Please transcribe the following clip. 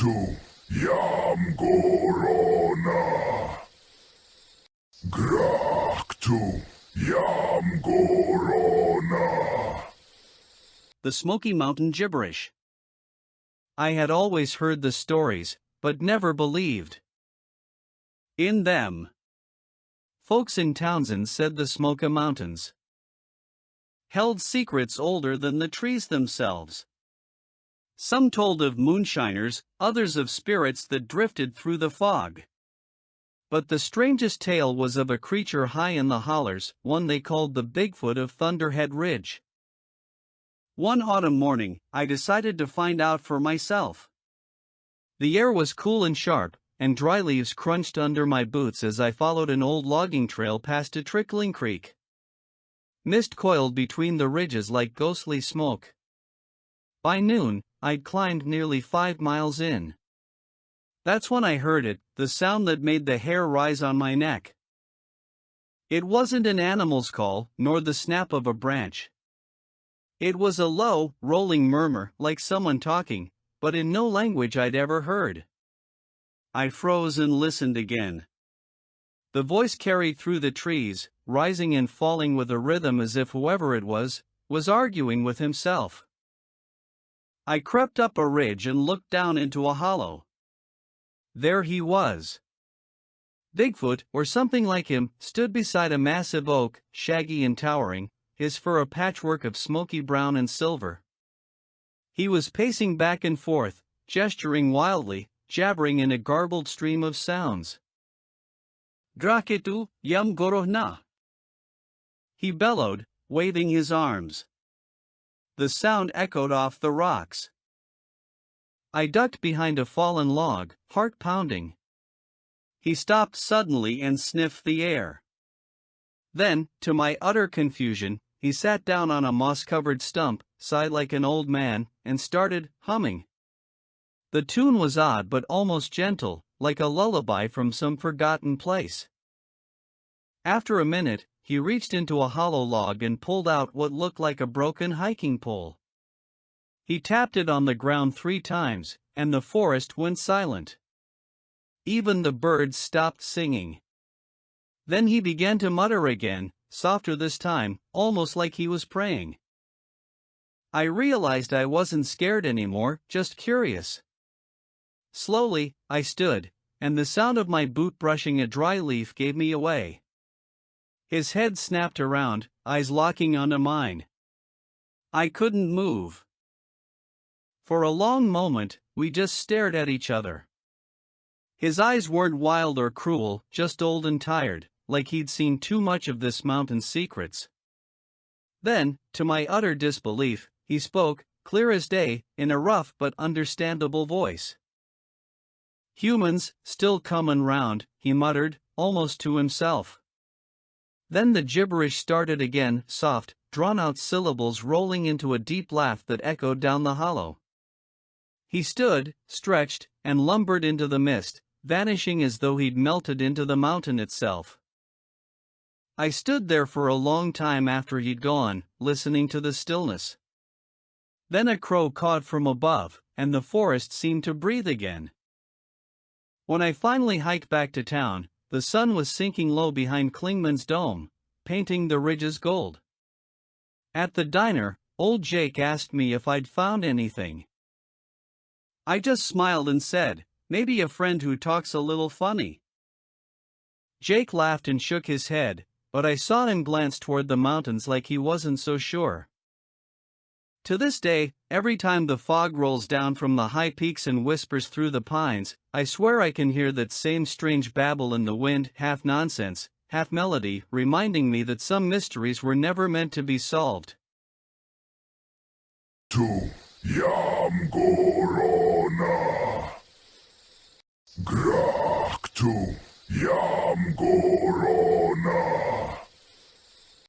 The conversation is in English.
to Yam Gorona. Grak to Yam Gorona. The Smoky Mountain Jibberish. I had always heard the stories, but never believed in them. Folks in Townsend said the Smoky Mountains held secrets older than the trees themselves. Some told of moonshiners, others of spirits that drifted through the fog. But the strangest tale was of a creature high in the hollers, one they called the Bigfoot of Thunderhead Ridge. One autumn morning, I decided to find out for myself. The air was cool and sharp, and dry leaves crunched under my boots as I followed an old logging trail past a trickling creek. Mist coiled between the ridges like ghostly smoke. By noon, I'd climbed nearly 5 miles in. That's when I heard it, the sound that made the hair rise on my neck. It wasn't an animal's call, nor the snap of a branch. It was a low, rolling murmur, like someone talking, but in no language I'd ever heard. I froze and listened again. The voice carried through the trees, rising and falling with a rhythm as if whoever it was arguing with himself. I crept up a ridge and looked down into a hollow. There he was. Bigfoot, or something like him, stood beside a massive oak, shaggy and towering, his fur a patchwork of smoky brown and silver. He was pacing back and forth, gesturing wildly, jabbering in a garbled stream of sounds. Draketu, yam gorohna. He bellowed, waving his arms. The sound echoed off the rocks. I ducked behind a fallen log, heart pounding. He stopped suddenly and sniffed the air. Then, to my utter confusion, he sat down on a moss-covered stump, sighed like an old man, and started humming. The tune was odd but almost gentle, like a lullaby from some forgotten place. After a minute, he reached into a hollow log and pulled out what looked like a broken hiking pole. He tapped it on the ground 3 times, and the forest went silent. Even the birds stopped singing. Then he began to mutter again, softer this time, almost like he was praying. I realized I wasn't scared anymore, just curious. Slowly, I stood, and the sound of my boot brushing a dry leaf gave me away. His head snapped around, eyes locking onto mine. I couldn't move. For a long moment, we just stared at each other. His eyes weren't wild or cruel, just old and tired, like he'd seen too much of this mountain's secrets. Then, to my utter disbelief, he spoke, clear as day, in a rough but understandable voice. "Humans, still comin' round," he muttered, almost to himself. Then the gibberish started again, soft, drawn-out syllables rolling into a deep laugh that echoed down the hollow. He stood, stretched, and lumbered into the mist, vanishing as though he'd melted into the mountain itself. I stood there for a long time after he'd gone, listening to the stillness. Then a crow cawed from above, and the forest seemed to breathe again. When I finally hiked back to town, the sun was sinking low behind Klingman's dome, painting the ridges gold. At the diner, old Jake asked me if I'd found anything. I just smiled and said, "Maybe a friend who talks a little funny." Jake laughed and shook his head, but I saw him glance toward the mountains like he wasn't so sure. To this day, every time the fog rolls down from the high peaks and whispers through the pines, I swear I can hear that same strange babble in the wind, half nonsense, half melody, reminding me that some mysteries were never meant to be solved. To Yam Gorona. Grak to Yam Gorona.